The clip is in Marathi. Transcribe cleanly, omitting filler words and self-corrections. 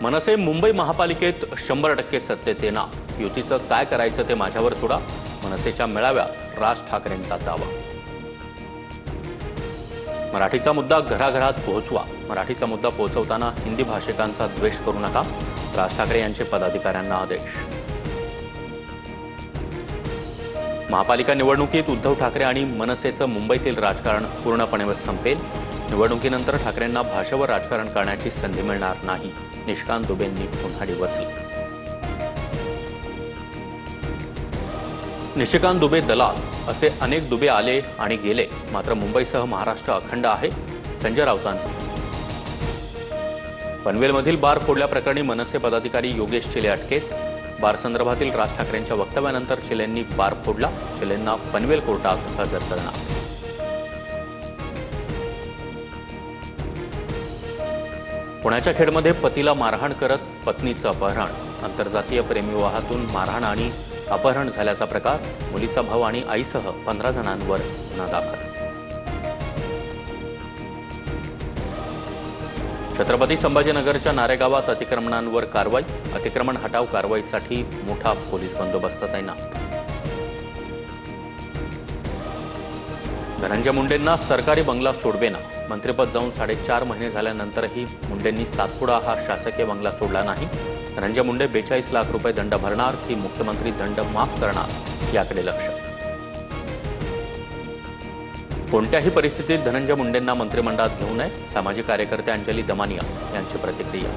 मनसे मुंबई महापालिकेत 100% सत्तेत येणार। युतीचं काय करायचं ते माझ्यावर सोडा, मनसेच्या मेळाव्यात राज ठाकरेंचा दावा। मराठीचा मुद्दा घराघरात पोहोचवा, मराठीचा मुद्दा पोहोचवताना हिंदी भाषिकांचा द्वेष करू नका, राज ठाकरे यांचे पदाधिकाऱ्यांना आदेश। महापालिका निवडणुकीत उद्धव ठाकरे आणि मनसेचं मुंबईतील राजकारण पूर्णपणे संपेल। निवडणुकीनंतर ठाकरेंना भाषेवर राजकारण करण्याची संधी मिळणार नाही, निशिकांत दुबेंनी पुन्हा डिवचले। निशिकांत दुबे दलाल, असे अनेक दुबे आले आणि गेले, मात्र मुंबईसह महाराष्ट्र अखंड आहे, संजय राऊतांचं। पनवेलमधील बार फोडल्याप्रकरणी मनसे पदाधिकारी योगेश चिले अटकेत। बार संदर्भातील राज ठाकरेंच्या वक्तव्यानंतर चिलेंनी बार फोडला, चिलेंना पनवेल कोर्टात हजर करणार। पुण्याच्या खेडमध्ये पतीला मारहाण करत पत्नीचं अपहरण, आंतरजातीय प्रेमविवाहातून मारहाण आणि अपहरण झाल्याचा प्रकार, मुलीचा भाऊ आणि आईसह 15 जणांवर गुन्हा दाखल। छत्रपती संभाजीनगरच्या नारेगावात अतिक्रमणांवर कारवाई, अतिक्रमण हटाव कारवाईसाठी मोठा पोलीस बंदोबस्त तैनात। धनंजय मुंडेंना सरकारी बंगला सोडवेना, मंत्रिपद जाऊन 4.5 महिने झाल्यानंतरही मुंडेंनी सातपुडा हा शासकीय बंगला सोडला नाही। धनंजय मुंडे 42 लाख रुपये दंड भरणार की मुख्यमंत्री दंड माफ करणार, याकडे लक्ष। कोणत्याही परिस्थितीत धनंजय मुंडेंना मंत्रिमंडळात घेऊ नये, सामाजिक कार्यकर्ते अंजली दमानिया यांची प्रतिक्रिया।